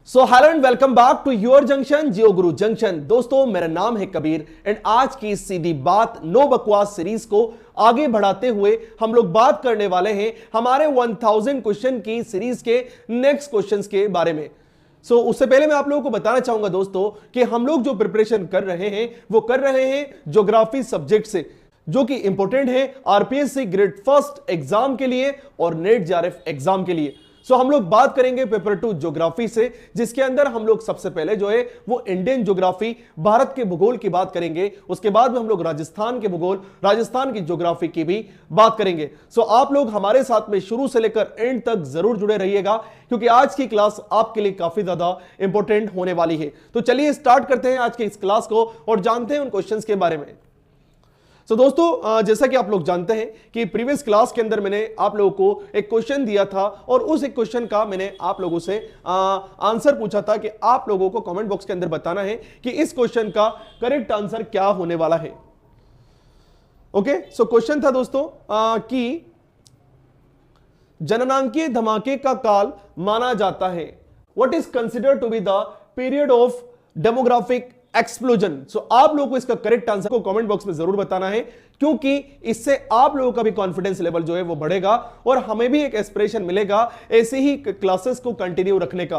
So hello and welcome back to your junction Jio Guru junction. दोस्तों मेरा नाम है कबीर एंड आज की सीधी बात नो बकवास सीरीज को आगे बढ़ाते हुए हम लोग बात करने वाले हैं हमारे 1000 क्वेश्चन की सीरीज के नेक्स्ट क्वेश्चंस के बारे में। उससे पहले मैं आप लोगों को बताना चाहूंगा दोस्तों कि हम लोग जो प्रिपरेशन कर रहे हैं वो कर रहे हैं ज्योग्राफी सब्जेक्ट से, जो कि इंपॉर्टेंट है आरपीएससी ग्रेड फर्स्ट एग्जाम के लिए और नेट जेआरएफ एग्जाम के लिए। हम लोग बात करेंगे पेपर 2 ज्योग्राफी से, जिसके अंदर हम लोग सबसे पहले जो है वो इंडियन ज्योग्राफी भारत के भूगोल की बात करेंगे। उसके बाद में हम लोग राजस्थान के भूगोल, राजस्थान की ज्योग्राफी की भी बात करेंगे। आप लोग हमारे साथ में शुरू से लेकर एंड तक जरूर जुड़े रहिएगा, क्योंकि आज की क्लास आपके लिए काफी ज्यादा इंपॉर्टेंट होने वाली है। तो चलिए स्टार्ट करते हैं आज की इस क्लास को और जानते हैं उन क्वेश्चंस के बारे में। दोस्तों जैसा कि आप लोग जानते हैं कि प्रीवियस क्लास के अंदर मैंने आप लोगों को एक क्वेश्चन दिया था और उस एक क्वेश्चन का मैंने आप लोगों से आंसर पूछा था कि आप लोगों को कमेंट बॉक्स के अंदर बताना है कि इस क्वेश्चन का करेक्ट आंसर क्या होने वाला है। ओके, क्वेश्चन था दोस्तों कि जननांकीय धमाके का काल माना जाता है। What is considered to be the period of demographic explosion. आप लोगों को इसका करेक्ट आंसर को कमेंट बॉक्स में जरूर बताना है, क्योंकि इससे आप लोगों का भी कॉन्फिडेंस लेवल जो है वो बढ़ेगा और हमें भी एक एस्पिरेशन मिलेगा ऐसे ही क्लासेस को कंटिन्यू रखने का।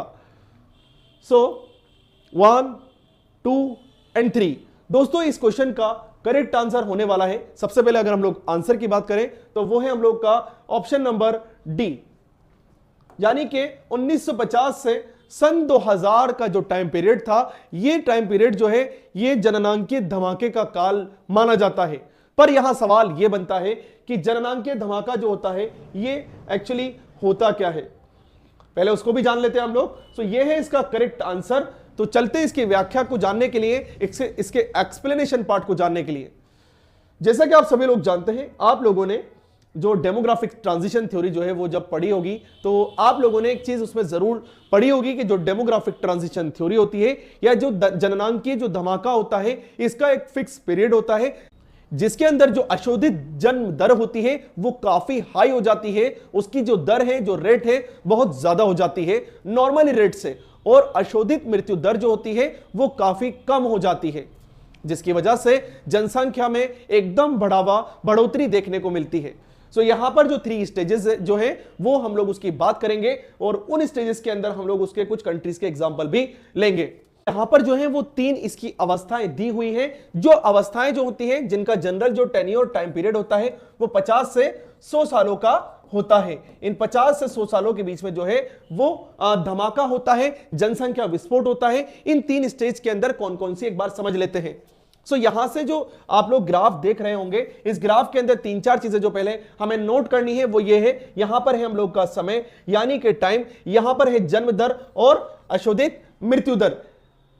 1, 2 एंड 3 दोस्तों इस क्वेश्चन का करेक्ट आंसर होने वाला है। सबसे पहले अगर हम लोग आंसर की बात करें तो वो है हम लोग का ऑप्शन नंबर डी, यानी कि 1950 से सन 2000 का जो टाइम पीरियड था, ये टाइम पीरियड जो है ये जननांकीय धमाके का काल माना जाता है। पर यहां सवाल यह बनता है कि जननांकीय धमाका जो होता है ये एक्चुअली होता क्या है, पहले उसको भी जान लेते हैं हम लोग। ये है इसका करेक्ट आंसर। तो चलते हैं इसकी व्याख्या को जानने के लिए, इसके एक्सप्लेनेशन पार्ट को जानने के लिए। जैसा कि आप सभी लोग जानते हैं, आप लोगों ने जो डेमोग्राफिक ट्रांजिशन थ्योरी जो है वो जब पढ़ी होगी तो आप लोगों ने एक चीज उसमें जरूर पढ़ी होगी कि जो डेमोग्राफिक ट्रांजिशन थ्योरी होती है या जो जननांकीय जो धमाका होता है, इसका एक फिक्स पीरियड होता है जिसके अंदर जो अशोधित जन्म दर होती है वो काफी हाई हो जाती है। उसकी जो दर है, जो रेट है, बहुत ज्यादा हो जाती है नॉर्मली रेट से, और अशोधित मृत्यु दर जो होती है वो काफी कम हो जाती है, जिसकी वजह से जनसंख्या में एकदम बढ़ोतरी देखने को मिलती है। यहां पर जो 3 स्टेजेस जो हैं वो हम लोग उसकी बात करेंगे और उन स्टेजेस के अंदर हम लोग उसके कुछ कंट्रीज के एग्जांपल भी लेंगे। यहां पर जो है वो 3 इसकी अवस्थाएं दी हुई हैं। जो अवस्थाएं जो होती हैं जिनका जनरल जो टेन्योर टाइम पीरियड होता है वो 50 से 100 सालों का होता है। इन 50 से 100 सालों के बीच में जो है वो धमाका होता है, जनसंख्या विस्फोट होता है। इन 3 स्टेज के अंदर कौन कौन सी एक बार समझ लेते हैं। यहां से जो आप लोग ग्राफ देख रहे होंगे, इस ग्राफ के अंदर 3-4 चीजें जो पहले हमें नोट करनी है वो ये है, यहां पर है हम लोग का समय यानी कि टाइम, यहां पर है जन्म दर और अशोधित मृत्यु दर।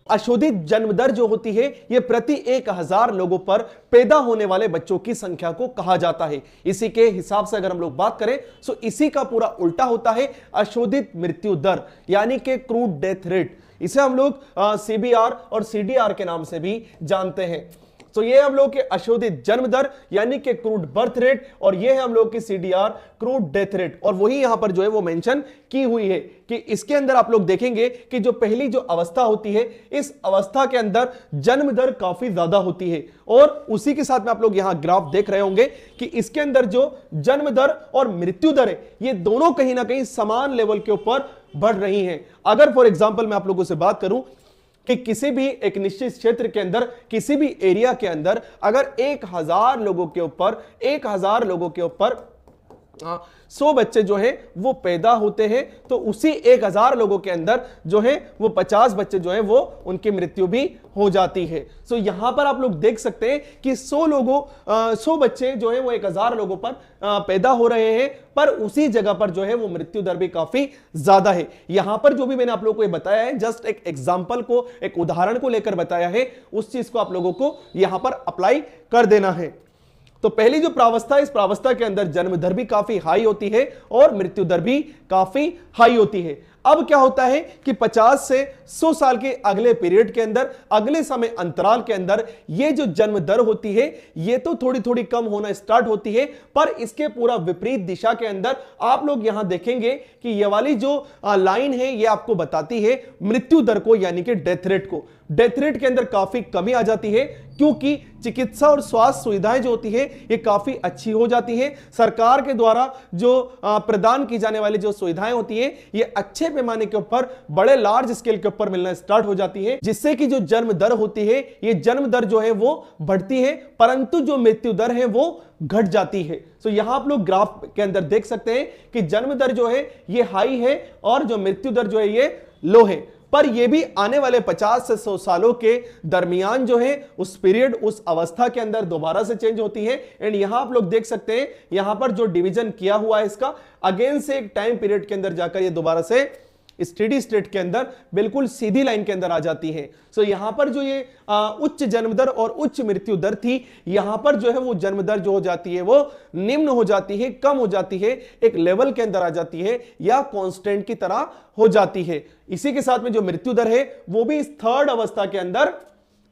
अशोधित जन्म दर जो होती है ये प्रति 1000 लोगों पर पैदा होने वाले बच्चों की संख्या को कहा जाता है। इसी के हिसाब से अगर हम लोग बात करें तो इसी का पूरा उल्टा होता है अशोधित मृत्यु दर, यानी कि क्रूड डेथ रेट। इसे हम लोग सीबीआर और सीडीआर के नाम से भी जानते हैं। ये हम लोग के अशोधित जन्म दर यानी कि क्रूड बर्थ रेट, और ये है हम लोग की सीडीआर क्रूड डेथ रेट। और वही यहां पर जो है वो मेंशन की हुई है कि इसके अंदर आप लोग देखेंगे कि जो पहली जो अवस्था होती है, इस अवस्था के अंदर जन्म दर काफी ज्यादा होती है, और उसी के साथ में आप लोग यहां ग्राफ देख रहे होंगे कि इसके अंदर जो जन्म दर और मृत्यु दर है ये दोनों कहीं ना कहीं समान लेवल के ऊपर बढ़ रही हैं। अगर फॉर एग्जांपल मैं आप लोगों से बात करूं कि किसी भी एक निश्चित क्षेत्र के अंदर, किसी भी एरिया के अंदर अगर 1000 लोगों के ऊपर 100 बच्चे जो हैं वो पैदा होते हैं, तो उसी 1000 लोगों के अंदर जो है वो 50 बच्चे जो हैं वो उनकी मृत्यु भी हो जाती है। यहां पर आप लोग देख सकते हैं कि 100 बच्चे जो हैं वो 1000 लोगों पर पैदा हो रहे हैं, पर उसी जगह पर जो है वो मृत्यु दर भी काफी ज्यादा है। यहां पर जो भी मैंने आप लोगों को ये बताया है, जस्ट एक एग्जांपल को, एक उदाहरण को लेकर बताया है, उस चीज को आप लोगों को यहां पर अप्लाई कर देना है। तो पहली जो प्रावस्था है, इस प्रावस्था के अंदर जन्म दर भी काफी हाई होती है और मृत्यु दर भी काफी हाई होती है। अब क्या होता है कि 50 से 100 साल के अगले पीरियड के अंदर, अगले समय अंतराल के अंदर ये जो जन्म दर होती है ये तो थोड़ी थोड़ी कम होना स्टार्ट होती है, पर इसके पूरा विपरीत दिशा के अंदर आप लोग यहां देखेंगे कि ये वाली जो लाइन है ये आपको बताती है मृत्यु दर को, यानी कि डेथ रेट को। डेथ रेट के अंदर काफी कमी आ जाती है क्योंकि चिकित्सा और स्वास्थ्य सुविधाएं जो होती है ये काफी अच्छी हो जाती है। सरकार के द्वारा जो प्रदान की जाने वाली जो सुविधाएं होती है ये अच्छे पैमाने के ऊपर, बड़े लार्ज स्केल के ऊपर मिलना स्टार्ट हो जाती है, जिससे कि जो जन्म दर होती है ये जन्म दर जो है वो बढ़ती है, परंतु जो मृत्यु दर है वो घट जाती है। तो यहां आप लोग ग्राफ के अंदर देख सकते हैं कि जन्म दर जो है ये हाई है और जो मृत्यु दर जो है ये लो है, पर यह भी आने वाले 50 से 100 सालों के दरमियान जो है उस पीरियड, उस अवस्था के अंदर दोबारा से चेंज होती है। एंड यहां आप लोग देख सकते हैं यहां पर जो डिवीजन किया हुआ है इसका, अगेन से एक टाइम पीरियड के अंदर जाकर ये दोबारा से स्टेडी स्टेट के अंदर बिल्कुल सीधी लाइन के अंदर आ जाती है। सो यहां पर जो ये उच्च जन्म दर और उच्च मृत्यु दर थी, यहां पर जो है वो जन्म दर जो हो जाती है वो निम्न हो जाती है, कम हो जाती है, एक लेवल के अंदर आ जाती है या कांस्टेंट की तरह हो जाती है। इसी के साथ में जो मृत्यु दर है वो भी इस थर्ड अवस्था के अंदर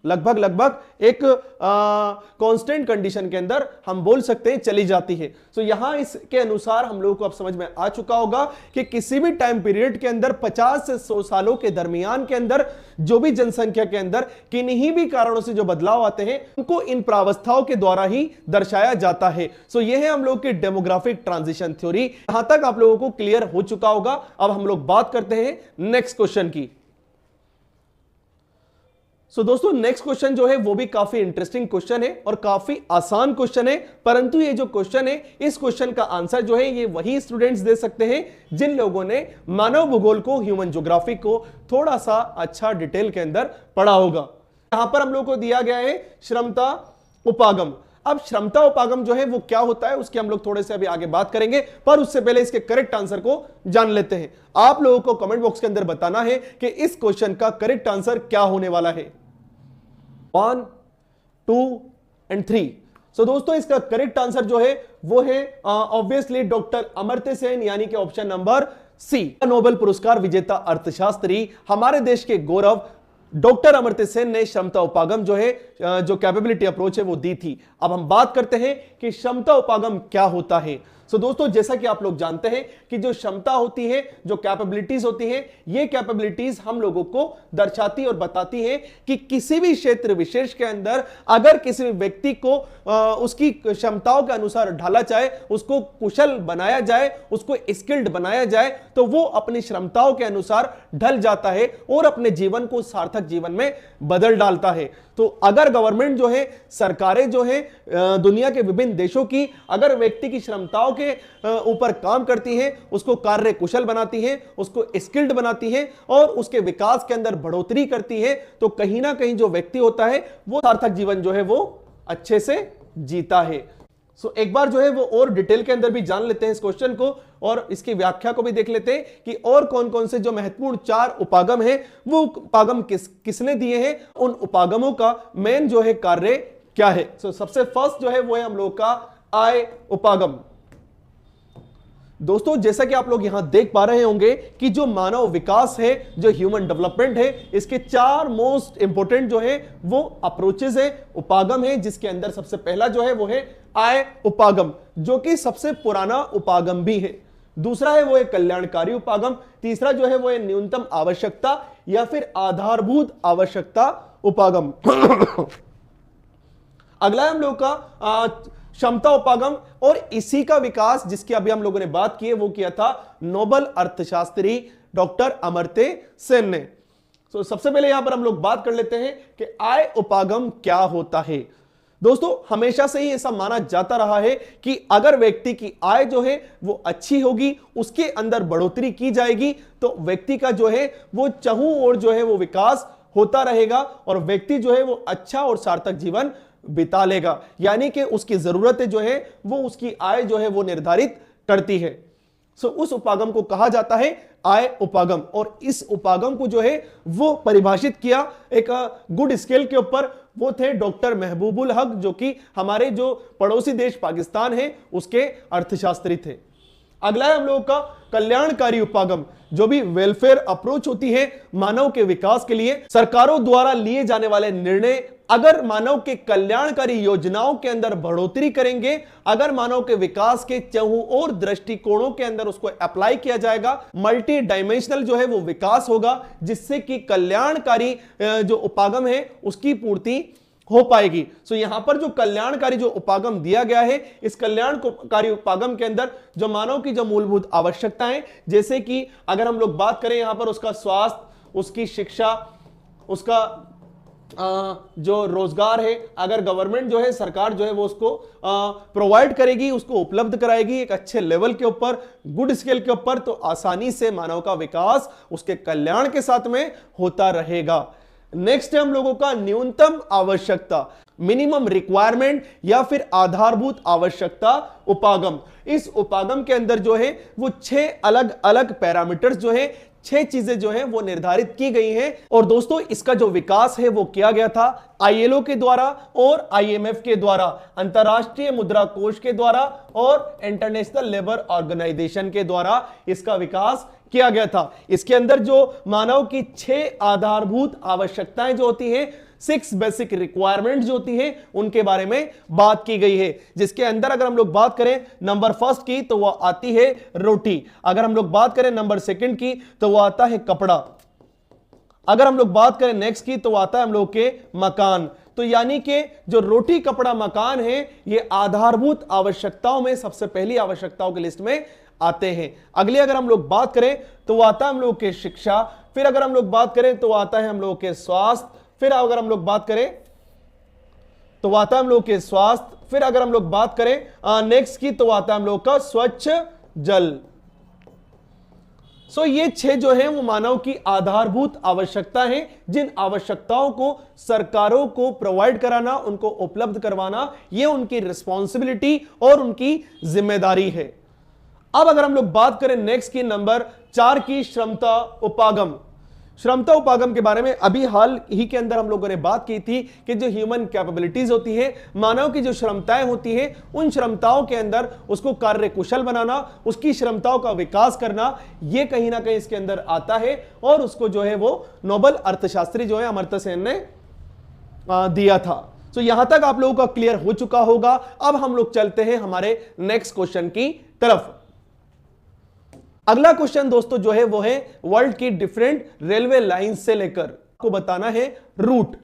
लगभग एक कांस्टेंट कंडीशन के अंदर हम बोल सकते हैं चली जाती है। सो यहां इसके अनुसार हम लोगों को अब समझ में आ चुका होगा कि किसी भी टाइम पीरियड के अंदर 50 से 100 सालों के दरमियान के अंदर जो भी जनसंख्या के अंदर किन्हीं भी कारणों से जो बदलाव आते हैं उनको इन प्रावस्थाओं के द्वारा ही दर्शाया जाता है। सो यह है हम लोग की डेमोग्राफिक ट्रांजिशन थ्योरी। यहां तक आप लोगों को क्लियर हो चुका होगा। अब हम लोग बात करते हैं नेक्स्ट क्वेश्चन की। सो दोस्तों नेक्स्ट क्वेश्चन जो है वो भी काफी इंटरेस्टिंग क्वेश्चन है और काफी आसान क्वेश्चन है, परंतु ये जो क्वेश्चन है इस क्वेश्चन का आंसर जो है ये वही स्टूडेंट्स दे सकते हैं जिन लोगों ने मानव भूगोल को, ह्यूमन ज्योग्राफी को थोड़ा सा अच्छा डिटेल के अंदर पढ़ा होगा। यहां पर हम लोग को दिया गया है श्रमता उपागम। अब श्रमता उपागम जो है वो क्या होता है उसकी हम लोग थोड़े से अभी आगे बात करेंगे, पर उससे पहले इसके करेक्ट आंसर को जान लेते हैं। आप लोगों को कमेंट बॉक्स के अंदर बताना है कि इस क्वेश्चन का करेक्ट आंसर क्या होने वाला है। 1, 2 एंड 3। सो दोस्तों इसका करेक्ट आंसर जो है वो है ऑब्वियसली डॉक्टर अमर्त्य सेन, यानी कि ऑप्शन नंबर सी। नोबेल पुरस्कार विजेता अर्थशास्त्री, हमारे देश के गौरव डॉक्टर अमर्त्य सेन ने क्षमता उपागम जो है, जो कैपेबिलिटी अप्रोच है वो दी थी। अब हम बात करते हैं कि क्षमता उपागम क्या होता है। सो दोस्तों जैसा कि आप लोग जानते हैं कि जो क्षमता होती है, जो कैपेबिलिटीज होती है, ये कैपेबिलिटीज हम लोगों को दर्शाती और बताती है कि किसी भी क्षेत्र विशेष के अंदर अगर किसी व्यक्ति को उसकी क्षमताओं के अनुसार ढाला जाए, उसको कुशल बनाया जाए, उसको स्किल्ड बनाया जाए, तो वो अपनी क्षमताओं के अनुसार ढल जाता है और अपने जीवन को सार्थक जीवन में बदल डालता है। तो अगर गवर्नमेंट जो है, सरकारें जो है दुनिया के विभिन्न देशों की, अगर व्यक्ति की क्षमताओं के ऊपर काम करती है, उसको कार्य कुशल बनाती है, उसको स्किल्ड बनाती है और उसके विकास के अंदर बढ़ोतरी करती है, तो कहीं ना कहीं जो व्यक्ति होता है वो सार्थक जीवन जो है वो अच्छे से जीता है। सो एक बार जो है वो और डिटेल के अंदर भी जान लेते हैं इस क्वेश्चन को और इसकी व्याख्या को भी देख लेते हैं कि और कौन कौन से जो महत्वपूर्ण 4 उपागम है वो उपागम किसने दिए हैं, उन उपागमों का मेन जो है कार्य क्या है। सो सबसे फर्स्ट जो है वो है हम लोग का आय उपागम। दोस्तों जैसा कि आप लोग यहां देख पा रहे होंगे कि जो मानव विकास है, जो ह्यूमन डेवलपमेंट है, इसके 4 मोस्ट इंपोर्टेंट जो है वो अप्रोचेस है, उपागम है, जिसके अंदर सबसे पहला जो है वो है आय उपागम, जो कि सबसे पुराना उपागम भी है। दूसरा है वो है कल्याणकारी उपागम। तीसरा जो है वो है न्यूनतम आवश्यकता या फिर आधारभूत आवश्यकता उपागम। अगला है हम लोग का क्षमता उपागम और इसी का विकास जिसकी अभी हम लोगों ने बात की है वो किया था नोबेल अर्थशास्त्री डॉक्टर अमर्त्य सेन ने। तो सबसे पहले यहां पर हम लोग बात कर लेते हैं कि आय उपागम क्या होता है। दोस्तों हमेशा से ही ऐसा माना जाता रहा है कि अगर व्यक्ति की आय जो है वो अच्छी होगी, उसके अंदर बढ़ोतरी की जाएगी, तो व्यक्ति का जो है वो चहुं ओर जो है वो विकास होता रहेगा और व्यक्ति जो है वो अच्छा और सार्थक जीवन बिता लेगा। यानी कि उसकी जरूरतें जो है वो उसकी आय जो है वो निर्धारित करती है। सो उस उपागम को कहा जाता है आय उपागम और इस उपागम को जो है वो परिभाषित किया एक गुड स्केल के ऊपर, वो थे डॉक्टर महबूबुल हक, जो कि हमारे जो पड़ोसी देश पाकिस्तान है उसके अर्थशास्त्री थे। अगला है हम लोगों का कल्याणकारी उपागम। जो भी वेलफेयर अप्रोच होती है मानव के विकास के लिए, सरकारों द्वारा लिए जाने वाले निर्णय अगर मानव के कल्याणकारी योजनाओं के अंदर बढ़ोतरी करेंगे, अगर मानव के विकास के चहुं और दृष्टिकोणों के अंदर उसको अप्लाई किया जाएगा, मल्टी डायमेंशनल जो है वो विकास होगा, जिससे कि कल्याणकारी जो उपागम है उसकी पूर्ति हो पाएगी। सो यहां पर जो कल्याणकारी जो उपागम दिया गया है, इस कल्याणकारी उपागम के अंदर जो मानव की जो मूलभूत आवश्यकताएं, जैसे कि अगर हम लोग बात करें यहां पर उसका स्वास्थ्य, उसकी शिक्षा, उसका जो रोजगार है, अगर गवर्नमेंट जो है, सरकार जो है वो उसको प्रोवाइड करेगी, उसको उपलब्ध कराएगी एक अच्छे लेवल के ऊपर, गुड स्केल के ऊपर, तो आसानी से मानव का विकास उसके कल्याण के साथ में होता रहेगा। नेक्स्ट है हम लोगों का न्यूनतम आवश्यकता, मिनिमम रिक्वायरमेंट या फिर आधारभूत आवश्यकता उपागम। इस उपागम के अंदर जो है वो 6 अलग अलग पैरामीटर्स जो है, 6 चीजें जो है वो निर्धारित की गई हैं। और दोस्तों इसका जो विकास है वो किया गया था ILO के द्वारा और IMF के द्वारा, अंतरराष्ट्रीय मुद्रा कोष के द्वारा और इंटरनेशनल लेबर ऑर्गेनाइजेशन के द्वारा इसका विकास किया गया था। इसके अंदर जो मानव की 6 आधारभूत आवश्यकताएं जो होती हैं, 6 बेसिक रिक्वायरमेंट जो होती है, उनके बारे में बात की गई है। जिसके अंदर अगर हम लोग बात करें नंबर फर्स्ट की तो वह आती है रोटी, अगर हम लोग बात करें नंबर सेकंड की तो वह आता है कपड़ा, अगर हम लोग बात करें नेक्स्ट की तो आता है हम लोग के मकान। तो यानी कि जो रोटी कपड़ा मकान है ये आधारभूत आवश्यकताओं में सबसे पहली आवश्यकताओं की लिस्ट में आते हैं। अगली अगर हम लोग बात करें तो वो आता है हम लोग के शिक्षा, फिर अगर हम लोग बात करें तो आता है हम लोग के स्वास्थ्य, फिर अगर हम लोग बात करें तो वो आता है हम लोग के स्वास्थ्य, फिर अगर हम लोग बात करें नेक्स्ट की तो आता है हम लोग का स्वच्छ जल। सो ये 6 जो है वो मानव की आधारभूत आवश्यकता है, जिन आवश्यकताओं को सरकारों को प्रोवाइड कराना, उनको उपलब्ध करवाना, ये उनकी रिस्पॉन्सिबिलिटी और उनकी जिम्मेदारी है। अब अगर हम लोग बात करें नेक्स्ट की नंबर 4 की क्षमता उपागम। क्षमता उपागम के बारे में अभी हाल ही के अंदर हम लोगों ने बात की थी कि जो ह्यूमन कैपेबिलिटीज होती है, मानव की जो क्षमताएं होती है, उन क्षमताओं के अंदर उसको कार्य कुशल बनाना, उसकी क्षमताओं का विकास करना, ये कहीं ना कहीं इसके अंदर आता है। और उसको जो है वो नोबेल अर्थशास्त्री जो है अमर्त्य सेन ने दिया था। तो यहां तक आप लोगों का क्लियर हो चुका होगा। अब हम लोग चलते हैं हमारे नेक्स्ट क्वेश्चन की तरफ। अगला क्वेश्चन दोस्तों जो है वो है वर्ल्ड की डिफरेंट रेलवे लाइन से लेकर आपको बताना है route.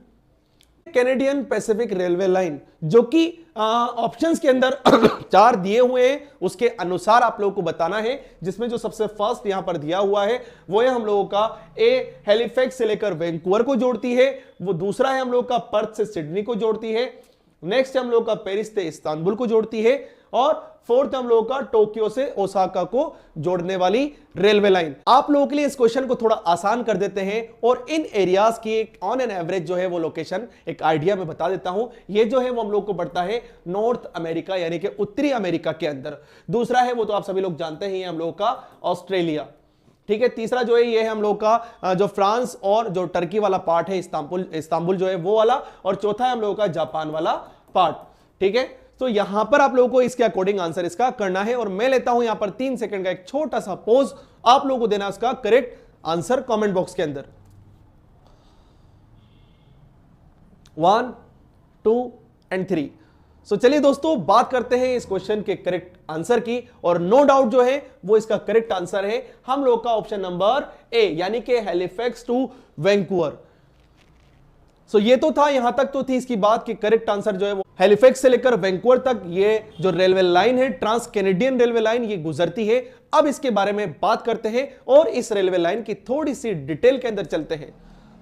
Canadian Pacific railway line जो कि ऑप्शंस के अंदर 4 दिए हुए हैं, उसके अनुसार आप लोगों को बताना है। जिसमें जो सबसे फर्स्ट यहां पर दिया हुआ है वो है हम लोगों का ए हैलिफैक्स से लेकर वैंकूवर को जोड़ती है, वो दूसरा है हम लोग का पर्थ से सिडनी को जोड़ती है, नेक्स्ट हम लोग का पेरिस से इस्तांबुल को जोड़ती है, और फोर्थ हम लोगों का टोक्यो से ओसाका को जोड़ने वाली रेलवे लाइन। आप लोगों के लिए इस क्वेश्चन को थोड़ा आसान कर देते हैं और इन एरियाज की एक ऑन एन एवरेज जो है वो लोकेशन एक आइडिया में बता देता हूं। ये जो है वो हम लोग को पड़ता है नॉर्थ अमेरिका यानी कि उत्तरी अमेरिका के अंदर। दूसरा है वो तो आप सभी लोग जानते हैं हम लोगों का ऑस्ट्रेलिया, ठीक है। तीसरा जो है ये है हम लोग का जो फ्रांस और जो टर्की वाला पार्ट है, इस्तांबुल जो है वो वाला, और चौथा है हम लोगों का जापान वाला पार्ट, ठीक है। तो यहां पर आप लोगों को इसके अकॉर्डिंग आंसर इसका करना है, और मैं लेता हूं यहां पर 3 सेकंड का एक छोटा सा पॉज, आप लोगों को देना इसका करेक्ट आंसर कमेंट बॉक्स के अंदर। 1, 2 एंड 3। सो चलिए दोस्तों बात करते हैं इस क्वेश्चन के करेक्ट आंसर की, और नो डाउट जो है वो इसका करेक्ट आंसर है हम लोग का ऑप्शन नंबर ए, यानी कि हैलिफैक्स टू वैंकूवर। सो ये तो था, यहां तक तो थी इसकी बात कि करेक्ट आंसर जो है वो हैलिफैक्स से लेकर वैंकूवर तक ये जो रेलवे लाइन है, ट्रांस कैनेडियन रेलवे लाइन, ये गुजरती है। अब इसके बारे में बात करते हैं और इस रेलवे लाइन की थोड़ी सी डिटेल के अंदर चलते हैं।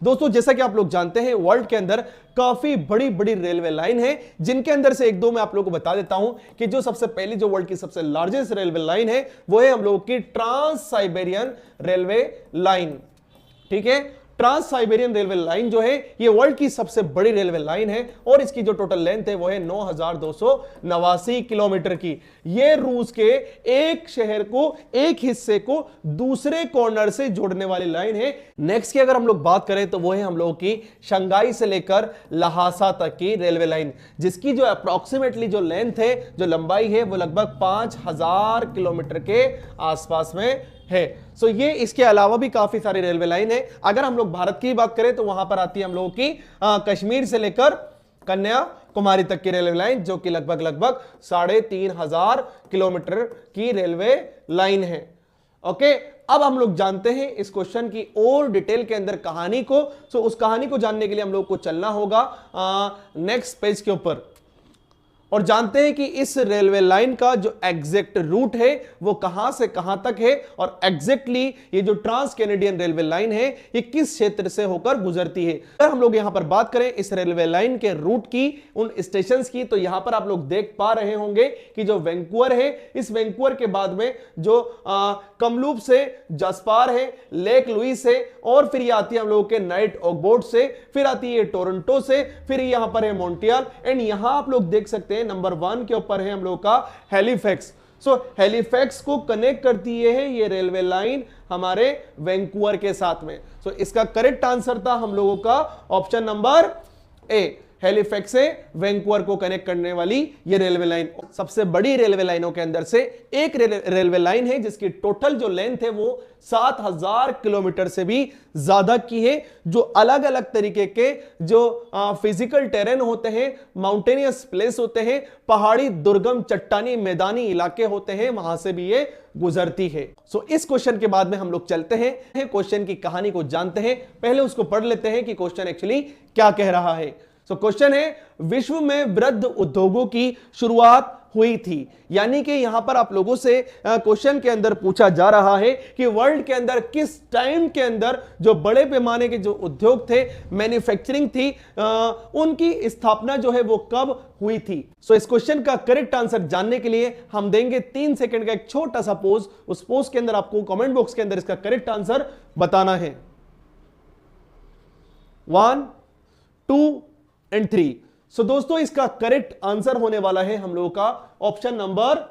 दोस्तों जैसा कि आप लोग जानते हैं वर्ल्ड के अंदर काफी बड़ी बड़ी रेलवे लाइन है, जिनके अंदर से एक दो मैं आप लोगों को बता देता हूं कि जो सबसे पहली जो वर्ल्ड की सबसे लार्जेस्ट रेलवे लाइन है वो है हम लोगों की ट्रांस साइबेरियन रेलवे लाइन, ठीक है। ट्रांस साइबेरियन रेलवे लाइन जो है ये वर्ल्ड की सबसे बड़ी रेलवे लाइन है और इसकी जो टोटल लेंथ है वो है 9289 किलोमीटर की। ये रूस के एक शहर को, एक हिस्से को दूसरे कॉर्नर से जोड़ने वाली लाइन है। नेक्स्ट की अगर हम लोग बात करें तो वो है हम लोगों की शंघाई से लेकर लहासा तक की रेलवे लाइन, जिसकी जो अप्रोक्सीमेटली जो लेंथ है, जो लंबाई है, वो लगभग 5000 किलोमीटर के आसपास में है। सो ये इसके अलावा भी काफी सारी रेलवे लाइन है। अगर हम लोग भारत की बात करें तो वहां पर आती है हम लोगों की कश्मीर से लेकर कन्याकुमारी तक की रेलवे लाइन, जो कि लगभग 3500 किलोमीटर की रेलवे लाइन है। ओके, अब हम लोग जानते हैं इस क्वेश्चन की और डिटेल के अंदर कहानी को। सो उस कहानी को जानने के लिए हम लोग को चलना होगा नेक्स्ट पेज के ऊपर और जानते हैं कि इस रेलवे लाइन का जो एग्जैक्ट रूट है वो कहां से कहां तक है और एग्जैक्टली ये जो ट्रांस कैनेडियन रेलवे लाइन है ये किस क्षेत्र से होकर गुजरती है। अगर हम लोग यहां पर बात करें इस रेलवे लाइन के रूट की, उन स्टेशंस की, तो यहां पर आप लोग देख पा रहे होंगे कि जो वैंकूवर है, इस वैंकूवर के बाद में जो कमलूप से जसपार है, लेक लुइस है और फिर ये आती है हम लोगों के नाइट ओकबोर्ड से, फिर आती है टोरंटो से, फिर यहां पर है मॉन्ट्रियल एंड यहां आप लोग देख सकते हैं नंबर 1 के ऊपर है हम लोगों का हैलिफैक्स। सो हैलिफैक्स को कनेक्ट करती है ये रेलवे लाइन हमारे वैंकूवर के साथ में। सो इसका करेक्ट आंसर था हम लोगों का ऑप्शन नंबर ए, हैलिफैक्स से वैंकूवर को कनेक्ट करने वाली ये रेलवे लाइन सबसे बड़ी रेलवे लाइनों के अंदर से एक रेलवे लाइन है, जिसकी टोटल जो लेंथ है वो 7000 किलोमीटर से भी ज्यादा की है। जो अलग अलग तरीके के जो फिजिकल टेरेन होते हैं, माउंटेनियस प्लेस होते हैं, पहाड़ी दुर्गम चट्टानी मैदानी इलाके होते हैं, वहां से भी ये गुजरती है। सो इस क्वेश्चन के बाद में हम लोग चलते हैं क्वेश्चन की कहानी को जानते हैं। पहले उसको पढ़ लेते हैं कि क्वेश्चन एक्चुअली क्या कह रहा है। सो क्वेश्चन है, विश्व में वृहद उद्योगों की शुरुआत हुई थी। यानी कि यहां पर आप लोगों से क्वेश्चन के अंदर पूछा जा रहा है कि वर्ल्ड के अंदर किस टाइम के अंदर जो बड़े पैमाने के जो उद्योग थे, मैन्युफैक्चरिंग थी, उनकी स्थापना जो है वो कब हुई थी। सो इस क्वेश्चन का करेक्ट आंसर जानने के लिए हम देंगे 3 सेकंड का एक छोटा सा पोज। उस पोज के अंदर आपको कमेंट बॉक्स के अंदर इसका करेक्ट आंसर बताना है। 1 2 एंड 3। सो दोस्तों इसका करेक्ट आंसर होने वाला है हम लोगों का ऑप्शन नंबर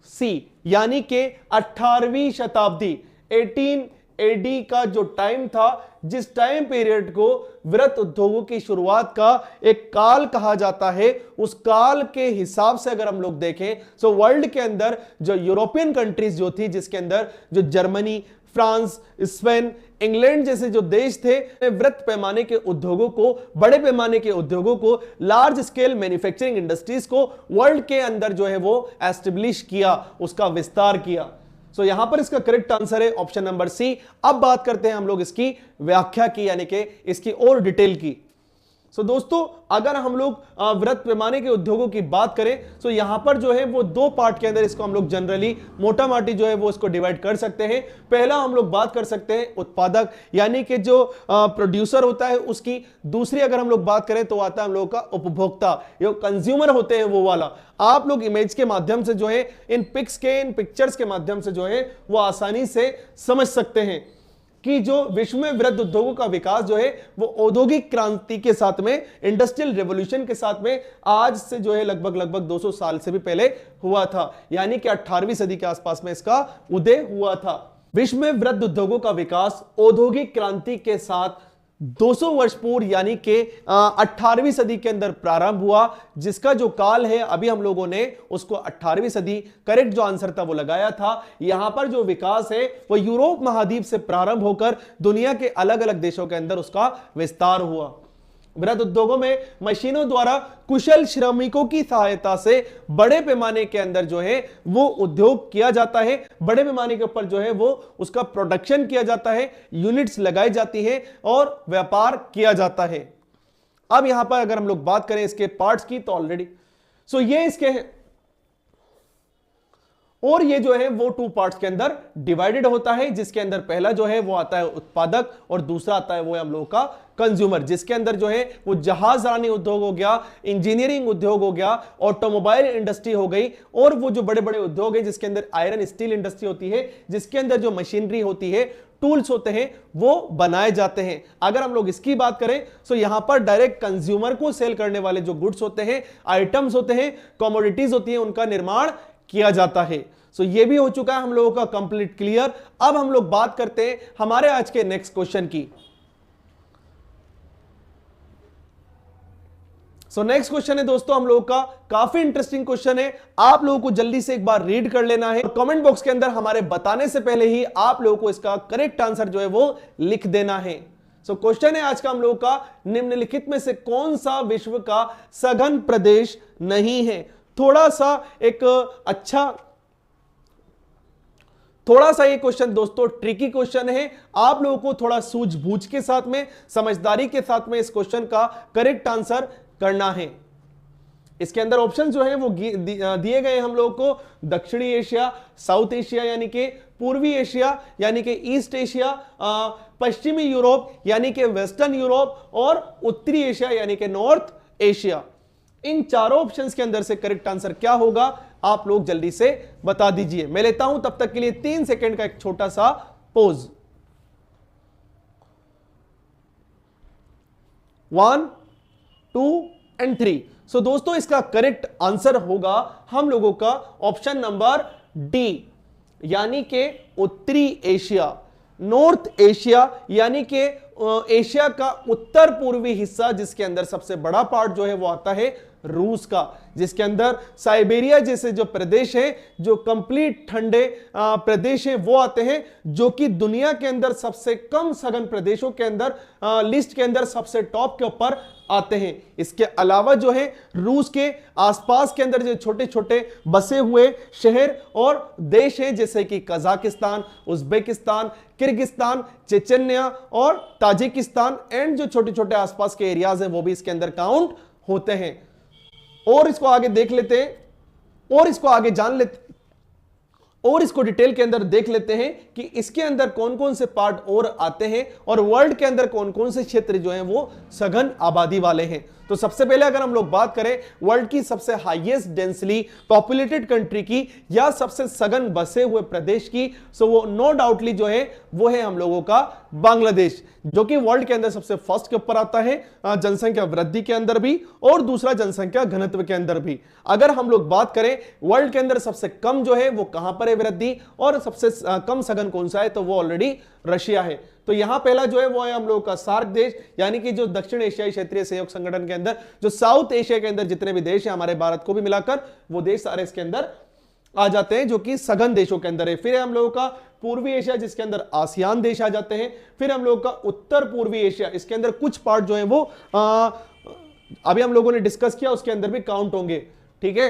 सी, यानी कि 18वीं शताब्दी 18 एडी का जो टाइम था, जिस टाइम पीरियड को वृहद उद्योगों की शुरुआत का एक काल कहा जाता है, उस काल के हिसाब से अगर हम लोग देखें तो वर्ल्ड के अंदर जो यूरोपियन कंट्रीज जो थी, जिसके अंदर जो जर्मनी, फ्रांस, स्पेन, इंग्लैंड जैसे जो देश थे, वृहद पैमाने के उद्योगों को, बड़े पैमाने के उद्योगों को, लार्ज स्केल मैन्युफैक्चरिंग इंडस्ट्रीज को वर्ल्ड के अंदर जो है वो एस्टेब्लिश किया, उसका विस्तार किया। सो यहां पर इसका करेक्ट आंसर है ऑप्शन नंबर सी। अब बात करते हैं हम लोग इसकी व्याख्या की, यानी कि इसकी और डिटेल की। सो दोस्तों अगर हम लोग वृहद पैमाने के उद्योगों की बात करें तो यहां पर जो है वो 2 पार्ट के अंदर इसको हम लोग जनरली मोटा माटी जो है वो इसको डिवाइड कर सकते हैं। पहला हम लोग बात कर सकते हैं उत्पादक, यानी कि जो प्रोड्यूसर होता है उसकी। दूसरी अगर हम लोग बात करें तो आता है हम लोगों का उपभोक्ता, जो कंज्यूमर होते हैं वो वाला। आप लोग इमेज के माध्यम से जो है इन पिक्चर्स के माध्यम से जो है वो आसानी से समझ सकते हैं कि जो विश्व में वृहद उद्योगों का विकास जो है वो औद्योगिक क्रांति के साथ में, इंडस्ट्रियल रेवोल्यूशन के साथ में आज से जो है लगभग 200 साल से भी पहले हुआ था, यानी कि 18वीं सदी के आसपास में इसका उदय हुआ था। विश्व में वृहद उद्योगों का विकास औद्योगिक क्रांति के साथ 200 वर्ष पूर्व यानी कि 18वीं सदी के अंदर प्रारंभ हुआ, जिसका जो काल है अभी हम लोगों ने उसको 18वीं सदी करेक्ट जो आंसर था वो लगाया था। यहां पर जो विकास है वो यूरोप महाद्वीप से प्रारंभ होकर दुनिया के अलग अलग देशों के अंदर उसका विस्तार हुआ। वृहद उद्योगों में मशीनों द्वारा कुशल श्रमिकों की सहायता से बड़े पैमाने के अंदर जो है वो उद्योग किया जाता है, बड़े पैमाने के ऊपर जो है वो उसका प्रोडक्शन किया जाता है, यूनिट्स लगाई जाती है और व्यापार किया जाता है। अब यहां पर अगर हम लोग बात करें इसके पार्ट्स की तो ऑलरेडी ये इसके हैं और ये जो है वो 2 पार्ट्स के अंदर डिवाइडेड होता है, जिसके अंदर पहला जो है वो आता है उत्पादक और दूसरा आता है वो हम लोगों का कंज्यूमर, जिसके अंदर जो है वो जहाजरानी उद्योग हो गया, इंजीनियरिंग उद्योग हो गया, ऑटोमोबाइल इंडस्ट्री हो गई और वो जो बड़े बड़े उद्योग है जिसके अंदर आयरन स्टील इंडस्ट्री होती है, जिसके अंदर जो मशीनरी होती है, टूल्स होते हैं वो बनाए जाते हैं। अगर हम लोग इसकी बात करें तो यहां पर डायरेक्ट कंज्यूमर को सेल करने वाले जो गुड्स होते हैं, आइटम्स होते हैं, कमोडिटीज होती हैं, उनका निर्माण किया जाता है। सो ये भी हो चुका है हम लोगों का कंप्लीट क्लियर। अब हम लोग बात करते हैं हमारे आज के नेक्स्ट क्वेश्चन की। सो नेक्स्ट क्वेश्चन है दोस्तों हम लोगों का काफी इंटरेस्टिंग क्वेश्चन है। आप लोगों को जल्दी से एक बार रीड कर लेना है और कमेंट बॉक्स के अंदर हमारे बताने से पहले ही आप लोगों को इसका करेक्ट आंसर जो है वो लिख देना है। सो क्वेश्चन है आज का हम लोगों का, निम्नलिखित में से कौन सा विश्व का सघन प्रदेश नहीं है। थोड़ा सा ये क्वेश्चन दोस्तों ट्रिकी क्वेश्चन है। आप लोगों को थोड़ा सूझबूझ के साथ में, समझदारी के साथ में इस क्वेश्चन का करेक्ट आंसर करना है। इसके अंदर ऑप्शन जो है वो दिए गए हम लोगों को, दक्षिणी एशिया, साउथ एशिया यानी कि पूर्वी एशिया यानी कि ईस्ट एशिया, पश्चिमी यूरोप यानी कि वेस्टर्न यूरोप और उत्तरी एशिया यानी कि नॉर्थ एशिया। इन चारों ऑप्शंस के अंदर से करेक्ट आंसर क्या होगा आप लोग जल्दी से बता दीजिए। मैं लेता हूं तब तक के लिए 3 सेकंड का एक छोटा सा पोज। 1 2 एंड 3। सो दोस्तों इसका करेक्ट आंसर होगा हम लोगों का ऑप्शन नंबर डी यानी कि उत्तरी एशिया, नॉर्थ एशिया यानी कि एशिया का उत्तर पूर्वी हिस्सा, जिसके अंदर सबसे बड़ा पार्ट जो है वो आता है रूस का, जिसके अंदर साइबेरिया जैसे जो प्रदेश है, जो कंप्लीट ठंडे प्रदेश है वो आते हैं, जो कि दुनिया के अंदर सबसे कम सघन प्रदेशों के अंदर लिस्ट के अंदर सबसे टॉप के ऊपर आते हैं। इसके अलावा जो है रूस के आसपास के अंदर जो छोटे छोटे बसे हुए शहर और देश हैं जैसे कि कजाकिस्तान, उज्बेकिस्तान, किर्गिस्तान, चेचन्या और ताजिकिस्तान एंड जो छोटे छोटे आसपास के एरियाज हैं वो भी इसके अंदर काउंट होते हैं। और इसको आगे देख लेते हैं और इसको आगे जान लेते और इसको डिटेल के अंदर देख लेते हैं कि इसके अंदर कौन कौन से पार्ट और आते हैं और वर्ल्ड के अंदर कौन कौन से क्षेत्र जो हैं वो सघन आबादी वाले हैं। तो सबसे पहले अगर हम लोग बात करें वर्ल्ड की सबसे हाईएस्ट डेंसली पॉपुलेटेड कंट्री की या सबसे सघन बसे हुए प्रदेश की, सो वो नो डाउटली जो है वो है हम लोगों का बांग्लादेश, जो कि वर्ल्ड के अंदर सबसे फर्स्ट के ऊपर आता है जनसंख्या वृद्धि के अंदर भी और दूसरा जनसंख्या घनत्व के अंदर भी। अगर हम लोग बात करें वर्ल्ड के अंदर सबसे कम जो है वो कहां पर है वृद्धि और सबसे कम सघन कौन सा है, तो वो ऑलरेडी रशिया है। तो यहां पहला जो है वो है हम लोगों का सार्क देश यानी कि जो दक्षिण एशियाई क्षेत्रीय सहयोग संगठन के अंदर जो साउथ एशिया के अंदर जितने भी देश हैं हमारे भारत को भी मिलाकर वो देश सारे इसके अंदर आ जाते हैं, जो कि सघन देशों के अंदर है। फिर हम लोगों का पूर्वी एशिया जिसके अंदर आसियान देश आ जाते हैं। फिर हम लोगों का उत्तर पूर्वी एशिया, इसके अंदर कुछ पार्ट जो है वो अभी हम लोगों ने डिस्कस किया उसके अंदर भी काउंट होंगे, ठीक है।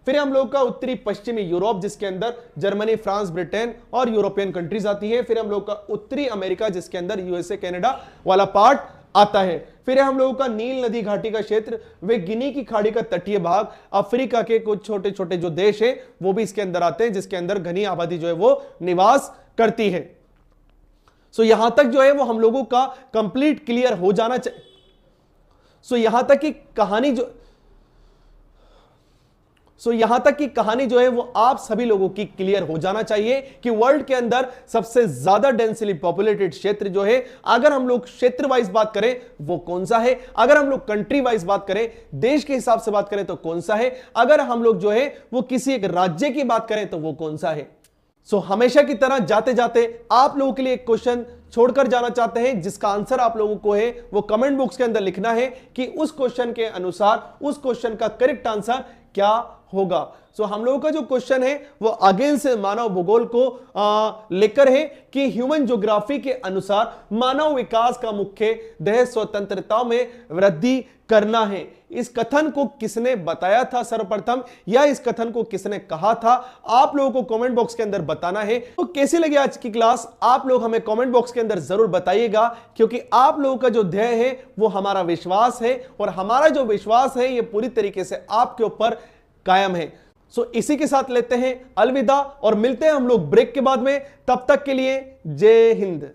फिर हम लोग का उत्तरी पश्चिमी यूरोप जिसके अंदर जर्मनी, फ्रांस, ब्रिटेन और यूरोपियन कंट्रीज आती है। फिर हम लोग का उत्तरी अमेरिका जिसके अंदर यूएसए, कनाडा वाला पार्ट आता है। फिर हम लोगों का नील नदी घाटी का क्षेत्र, वे गिनी की खाड़ी का तटीय भाग, अफ्रीका के कुछ छोटे छोटे जो देश हैं वो भी इसके अंदर आते हैं, जिसके अंदर घनी आबादी जो है वो निवास करती है। सो यहां तक जो है वो हम लोगों का कंप्लीट क्लियर हो जाना चाहिए। सो यहां तक की कहानी जो है वो आप सभी लोगों की क्लियर हो जाना चाहिए कि वर्ल्ड के अंदर सबसे ज्यादा डेंसली पॉपुलेटेड क्षेत्र जो है, अगर हम लोग क्षेत्र वाइज बात करें वो कौन सा है, अगर हम लोग कंट्री वाइज बात करें, देश के हिसाब से बात करें तो कौन सा है, अगर हम लोग जो है वो किसी एक राज्य की बात करें तो वो कौन सा है। सो हमेशा की तरह जाते जाते आप लोगों के लिए एक क्वेश्चन छोड़कर जाना चाहते हैं जिसका आंसर आप लोगों को है वो कमेंट बॉक्स के अंदर लिखना है कि उस क्वेश्चन के अनुसार उस क्वेश्चन का करेक्ट आंसर क्या होगा। सो हम लोगों का जो क्वेश्चन है वो अगेन से मानव भूगोल को लेकर है कि ह्यूमन ज्योग्राफी के अनुसार मानव विकास का मुख्य ध्येय स्वतंत्रता में वृद्धि करना है। इस कथन को किसने बताया था सर्वप्रथम, या इस कथन को किसने कहा था, आप लोगों को कमेंट बॉक्स के अंदर बताना है। तो कैसी लगी आज की क्लास आप लोग हमें कमेंट बॉक्स के अंदर जरूर बताइएगा, क्योंकि आप लोगों का जो ध्येय है वो हमारा विश्वास है और हमारा जो विश्वास है ये पूरी तरीके से आपके ऊपर कायम है। सो इसी के साथ लेते हैं अलविदा और मिलते हैं हम लोग ब्रेक के बाद में। तब तक के लिए जय हिंद।